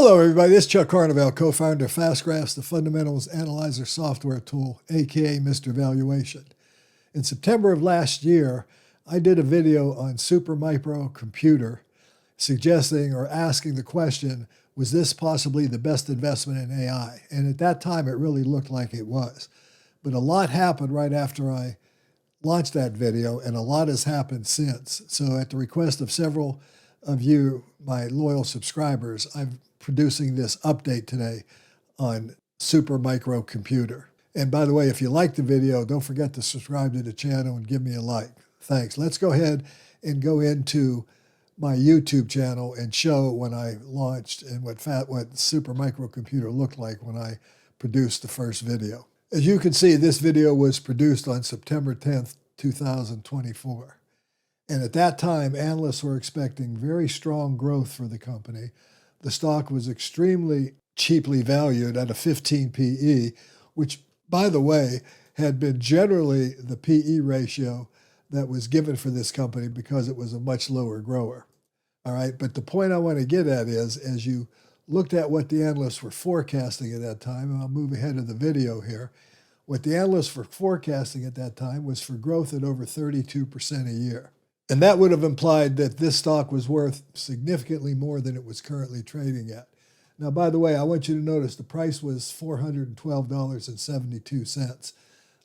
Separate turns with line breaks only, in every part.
Hello, everybody. This is Chuck Carnevale, co-founder of FastGraphs, the fundamentals analyzer software tool, a.k.a. Mr. Valuation. In September of last year, I did a video on Supermicro Computer suggesting or asking the question, was this possibly the best investment in AI? And at that time, it really looked like it was. But a lot happened right after I launched that video, and a lot has happened since. So at the request of several of you, my loyal subscribers, I'm producing this update today on Supermicro Computer. And by the way, if you like the video, don't forget to subscribe to the channel and give me a like. Thanks. Let's go ahead and go into my YouTube channel and show when I launched and what Supermicro Computer looked like when I produced the first video. As you can see, this video was produced on September 10th, 2024. And at that time, analysts were expecting very strong growth for the company. The stock was extremely cheaply valued at a 15 PE, which, by the way, had been generally the PE ratio that was given for this company because it was a much lower grower. All right, but the point I want to get at is, as you looked at what the analysts were forecasting at that time, and I'll move ahead of the video here, what the analysts were forecasting at that time was for growth at over 32% a year. And that would have implied that this stock was worth significantly more than it was currently trading at. Now, by the way, I want you to notice the price was $412.72.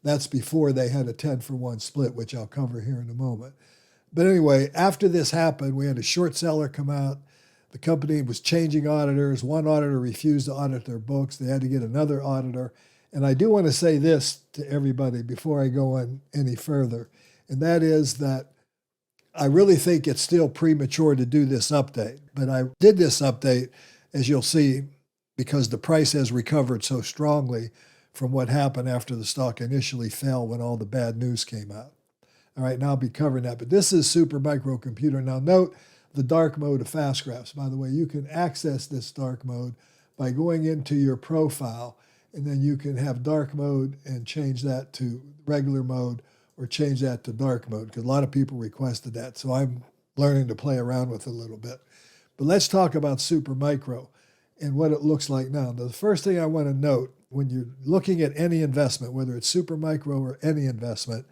That's before they had a 10-for-1 split, which I'll cover here in a moment. But anyway, after this happened, we had a short seller come out. The company was changing auditors. One auditor refused to audit their books. They had to get another auditor. And I do want to say this to everybody before I go on any further, and that is that I really think it's still premature to do this update, but I did this update, as you'll see, because the price has recovered so strongly from what happened after the stock initially fell when all the bad news came out. All right, now I'll be covering that, but this is Supermicro Computer. Now note the dark mode of FastGraphs. By the way, you can access this dark mode by going into your profile, and then you can have dark mode and change that to regular mode, or change that to dark mode, because a lot of people requested that. So I'm learning to play around with it a little bit. But let's talk about Supermicro and what it looks like now. Now, the first thing I want to note, when you're looking at any investment, whether it's Supermicro or any investment,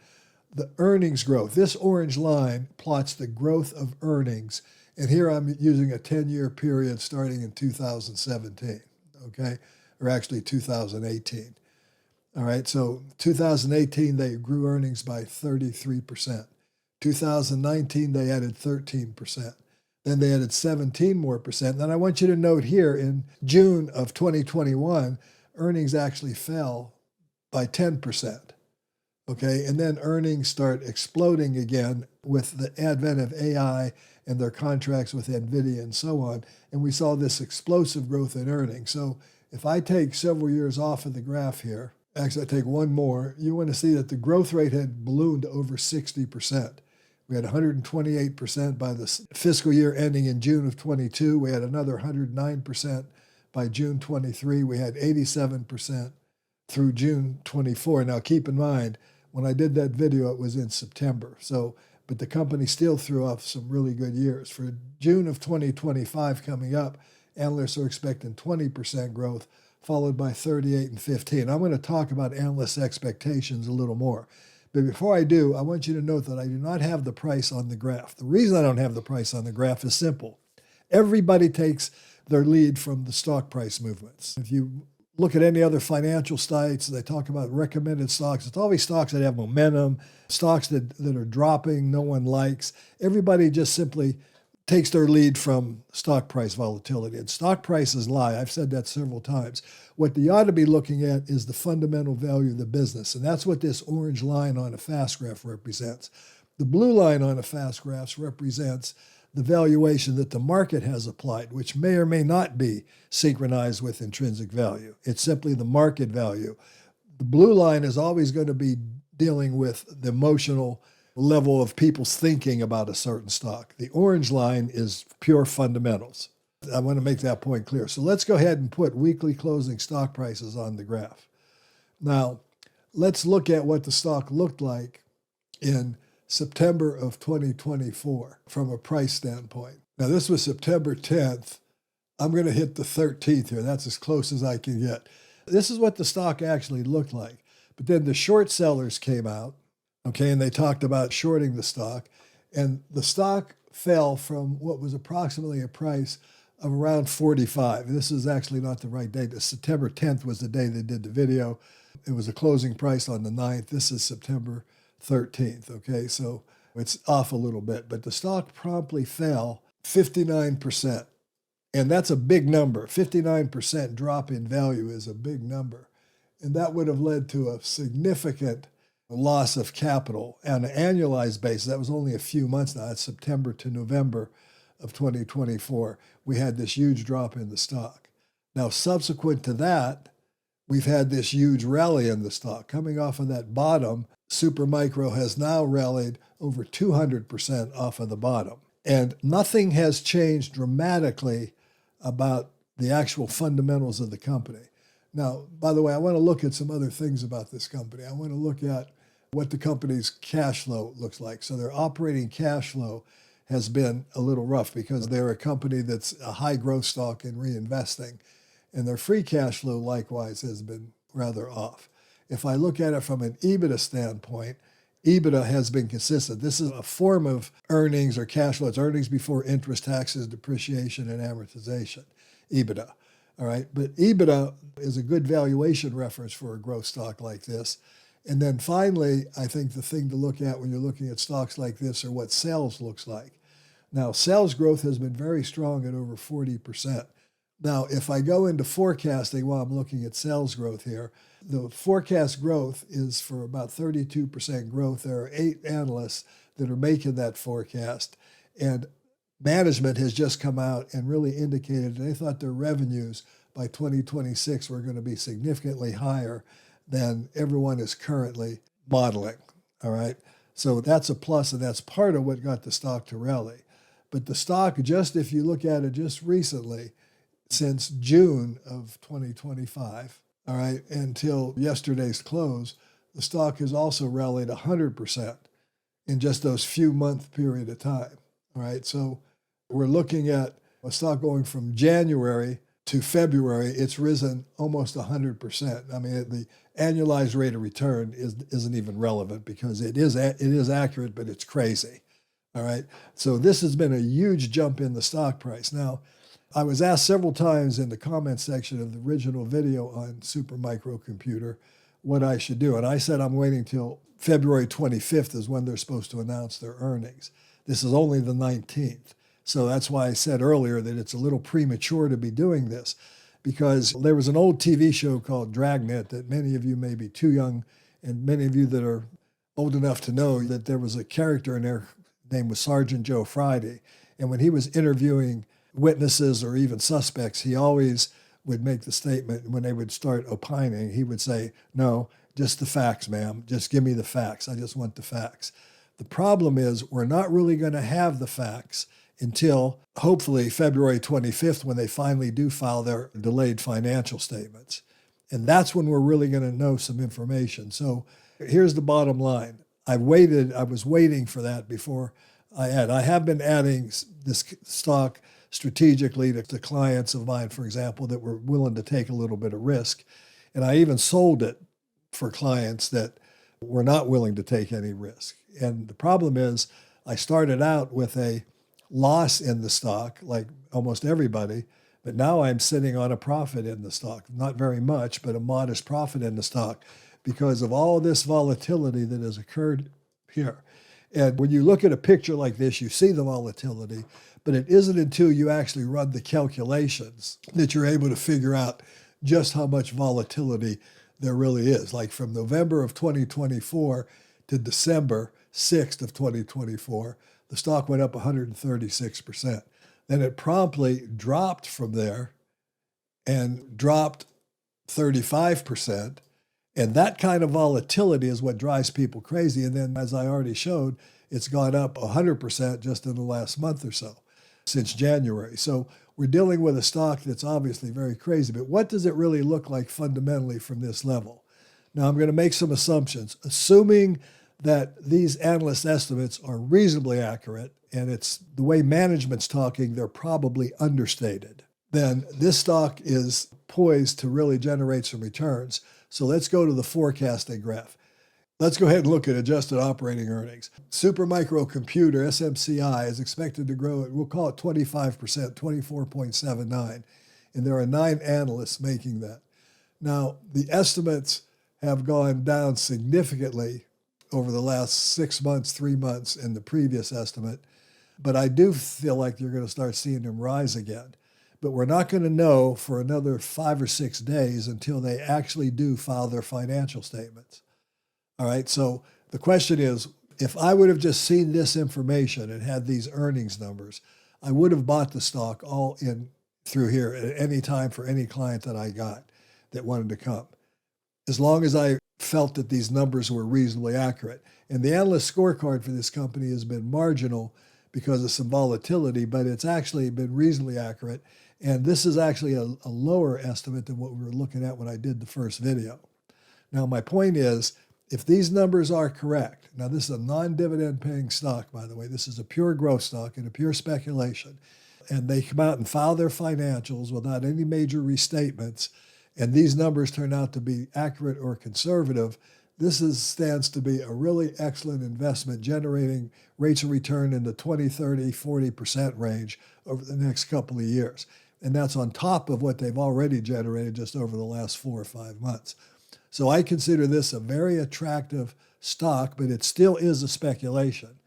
the earnings growth. This orange line plots the growth of earnings. And here I'm using a 10-year period starting in 2017, okay? Or actually 2018. All right, so 2018, they grew earnings by 33%. 2019, they added 13%. Then they added 17 more percent. Then I want you to note here in June of 2021, earnings actually fell by 10%. Okay, and then earnings start exploding again with the advent of AI and their contracts with NVIDIA and so on. And we saw this explosive growth in earnings. So if I take several years off of the graph here, actually, I take one more. You want to see that the growth rate had ballooned to over 60%. We had 128% by the fiscal year ending in June of 22. We had another 109% by June 23. We had 87% through June 24. Now, keep in mind, when I did that video, it was in September. But the company still threw off some really good years. For June of 2025 coming up, analysts are expecting 20% growth, followed by 38 and 15. I'm going to talk about analyst expectations a little more. But before I do, I want you to note that I do not have the price on the graph. The reason I don't have the price on the graph is simple. Everybody takes their lead from the stock price movements. If you look at any other financial sites, they talk about recommended stocks. It's always stocks that have momentum, stocks that are dropping, no one likes. Everybody just simply takes their lead from stock price volatility. And stock prices lie. I've said that several times. What they ought to be looking at is the fundamental value of the business. And that's what this orange line on a fast graph represents. The blue line on a fast graph represents the valuation that the market has applied, which may or may not be synchronized with intrinsic value. It's simply the market value. The blue line is always going to be dealing with the emotional level of people's thinking about a certain stock. The orange line is pure fundamentals. I want to make that point clear. So let's go ahead and put weekly closing stock prices on the graph. Now, let's look at what the stock looked like in September of 2024 from a price standpoint. Now, this was September 10th I'm going to hit the 13th here. That's as close as I can get. This is what the stock actually looked like. But then the short sellers came out, okay, and they talked about shorting the stock. And the stock fell from what was approximately a price of around 45. This is actually not the right date. September 10th was the day they did the video. It was a closing price on the 9th. This is September 13th, okay? So it's off a little bit. But the stock promptly fell 59%. And that's a big number. 59% drop in value is a big number. And that would have led to a significant loss of capital on an annualized basis. That was only a few months now. It's September to November of 2024. We had this huge drop in the stock. Now, subsequent to that, we've had this huge rally in the stock. Coming off of that bottom, Supermicro has now rallied over 200% off of the bottom. And nothing has changed dramatically about the actual fundamentals of the company. Now, by the way, I want to look at some other things about this company. I want to look at what the company's cash flow looks like. So their operating cash flow has been a little rough because they're a company that's a high growth stock in reinvesting. And their free cash flow likewise has been rather off. If I look at it from an EBITDA standpoint, EBITDA has been consistent. This is a form of earnings or cash flow. It's earnings before interest, taxes, depreciation, and amortization, EBITDA. All right, but EBITDA is a good valuation reference for a growth stock like this. And then finally, I think the thing to look at when you're looking at stocks like this are what sales looks like. Now, sales growth has been very strong at over 40%. Now, if I go into forecasting while I'm looking at sales growth here, the forecast growth is for about 32% growth. There are 8 analysts that are making that forecast. And management has just come out and really indicated they thought their revenues by 2026 were going to be significantly higher than everyone is currently modeling. All right. So that's a plus, and that's part of what got the stock to rally. But the stock, just if you look at it just recently, since June of 2025, all right, until yesterday's close, the stock has also rallied 100% in just those few month period of time. All right. So we're looking at a stock going from January to February, it's risen almost 100%. I mean, the annualized rate of return isn't even relevant because it is accurate, but it's crazy. All right. So this has been a huge jump in the stock price. Now, I was asked several times in the comment section of the original video on Supermicro Computer what I should do. And I said I'm waiting till February 25th is when they're supposed to announce their earnings. This is only the 19th. So that's why I said earlier that it's a little premature to be doing this, because there was an old TV show called Dragnet that many of you may be too young, and many of you that are old enough to know that there was a character in there named was Sergeant Joe Friday. And when he was interviewing witnesses or even suspects, he always would make the statement when they would start opining, he would say, "No, just the facts, ma'am. Just give me the facts. I just want the facts." The problem is we're not really going to have the facts until hopefully February 25th when they finally do file their delayed financial statements. And that's when we're really going to know some information. So here's the bottom line. I was waiting for that before I have been adding this stock strategically to clients of mine, for example, that were willing to take a little bit of risk. And I even sold it for clients that were not willing to take any risk. And the problem is I started out with a loss in the stock, like almost everybody, but now I'm sitting on a profit in the stock. Not very much, but a modest profit in the stock because of all this volatility that has occurred here. And when you look at a picture like this, you see the volatility, but it isn't until you actually run the calculations that you're able to figure out just how much volatility there really is. Like from November of 2024 to December 6th of 2024, the stock went up 136%. Then it promptly dropped from there and dropped 35%. And that kind of volatility is what drives people crazy. And then, as I already showed, it's gone up 100% just in the last month or so, since January. So we're dealing with a stock that's obviously very crazy. But what does it really look like fundamentally from this level? Now, I'm going to make some assumptions. Assuming that these analyst estimates are reasonably accurate, and it's the way management's talking, they're probably understated. then this stock is poised to really generate some returns. So let's go to the forecasting graph. Let's go ahead and look at adjusted operating earnings. Supermicro Computer, SMCI, is expected to grow at, we'll call it 25%, 24.79. And there are 9 analysts making that. Now, the estimates have gone down significantly over the last 6 months, 3 months in the previous estimate. But I do feel like you're going to start seeing them rise again. But we're not going to know for another 5 or 6 days until they actually do file their financial statements. All right, so the question is, if I would have just seen this information and had these earnings numbers, I would have bought the stock all in through here at any time for any client that I got that wanted to come, as long as I felt that these numbers were reasonably accurate. And the analyst scorecard for this company has been marginal because of some volatility, but it's actually been reasonably accurate. And this is actually a lower estimate than what we were looking at when I did the first video. Now, my point is, if these numbers are correct, now this is a non-dividend paying stock, by the way, this is a pure growth stock and a pure speculation, and they come out and file their financials without any major restatements, and these numbers turn out to be accurate or conservative, this stands to be a really excellent investment, generating rates of return in the 20, 30, 40% range over the next couple of years. And that's on top of what they've already generated just over the last 4 or 5 months. So I consider this a very attractive stock, but it still is a speculation.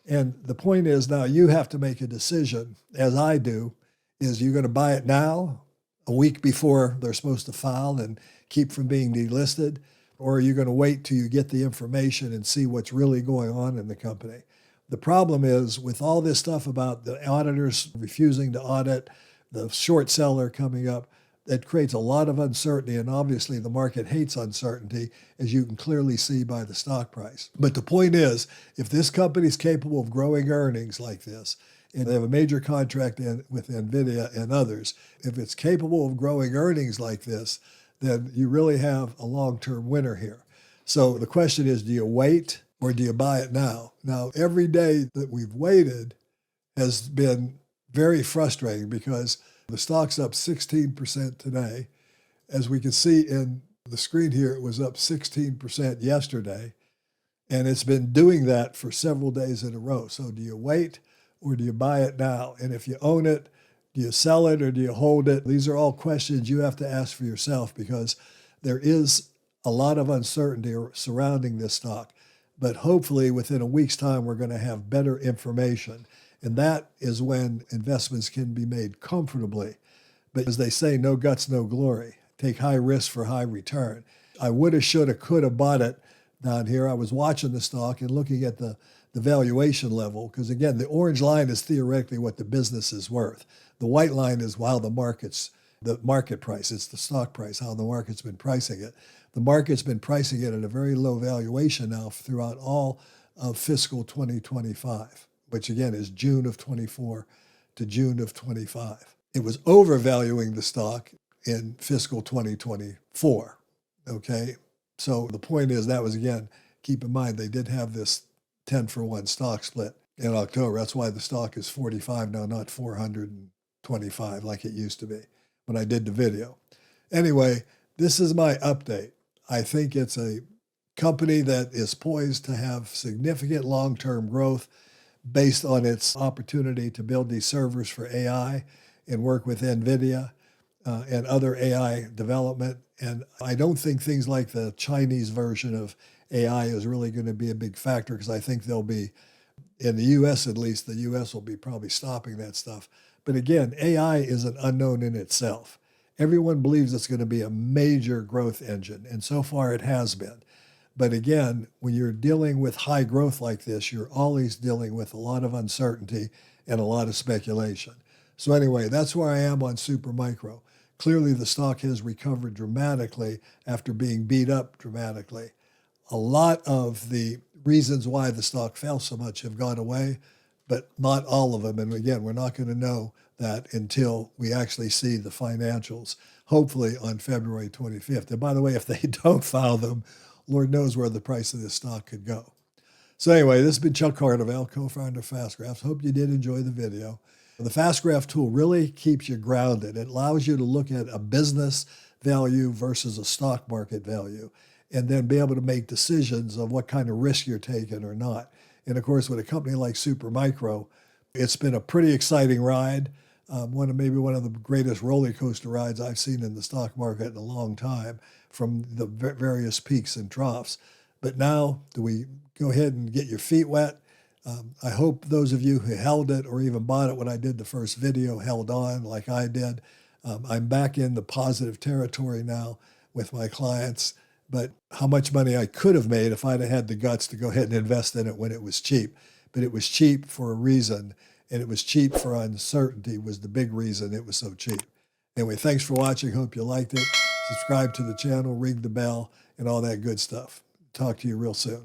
And the point is, now you have to make a decision, as I do, is you're going to buy it now, a week before they're supposed to file and keep from being delisted, or are you going to wait till you get the information and see what's really going on in the company? The problem is, with all this stuff about the auditors refusing to audit, the short seller coming up, that creates a lot of uncertainty, and obviously the market hates uncertainty, as you can clearly see by the stock price. But the point is, if this company is capable of growing earnings like this, and they have a major contract with NVIDIA and others, if it's capable of growing earnings like this, then you really have a long-term winner here. So the question is, do you wait or do you buy it now? Now, every day that we've waited has been very frustrating because the stock's up 16% today. As we can see in the screen here, it was up 16% yesterday, and it's been doing that for several days in a row. So do you wait or do you buy it now? And if you own it, do you sell it or do you hold it? These are all questions you have to ask for yourself, because there is a lot of uncertainty surrounding this stock. But hopefully within a week's time, we're going to have better information. And that is when investments can be made comfortably. But as they say, no guts, no glory. Take high risk for high return. I woulda, shoulda, coulda bought it down here. I was watching the stock and looking at the valuation level, because again, the orange line is theoretically what the business is worth. The white line is the market price. It's the stock price, how the market's been pricing it. The market's been pricing it at a very low valuation now throughout all of fiscal 2025. Which again is June of 24 to June of 25. It was overvaluing the stock in fiscal 2024, okay? So the point is, that was, again, keep in mind, they did have this 10-for-1 stock split in October. That's why the stock is 45 now, not 425 like it used to be when I did the video. Anyway, this is my update. I think it's a company that is poised to have significant long-term growth, based on its opportunity to build these servers for AI and work with NVIDIA and other AI development. And I don't think things like the Chinese version of AI is really going to be a big factor, because I think they'll be, in the U.S. at least, the U.S. will be probably stopping that stuff. But again, AI is an unknown in itself. Everyone believes it's going to be a major growth engine, and so far it has been. But again, when you're dealing with high growth like this, you're always dealing with a lot of uncertainty and a lot of speculation. So anyway, that's where I am on Supermicro. Clearly, the stock has recovered dramatically after being beat up dramatically. A lot of the reasons why the stock fell so much have gone away, but not all of them. And again, we're not going to know that until we actually see the financials, hopefully on February 25th. And by the way, if they don't file them, Lord knows where the price of this stock could go. So anyway, this has been Chuck Carnevale, co-founder of Fast Graphs. Hope you did enjoy the video. The fast graph tool really keeps you grounded. It allows you to look at a business value versus a stock market value and then be able to make decisions of what kind of risk you're taking or not. And of course, with a company like Supermicro, it's been a pretty exciting ride. Maybe one of the greatest roller coaster rides I've seen in the stock market in a long time, from the various peaks and troughs. But now, do we go ahead and get your feet wet? I hope those of you who held it or even bought it when I did the first video held on like I did. I'm back in the positive territory now with my clients, but how much money I could have made if I'd have had the guts to go ahead and invest in it when it was cheap. But it was cheap for a reason, and it was cheap for uncertainty was the big reason it was so cheap. Anyway, thanks for watching. Hope you liked it. Subscribe to the channel, ring the bell, and all that good stuff. Talk to you real soon.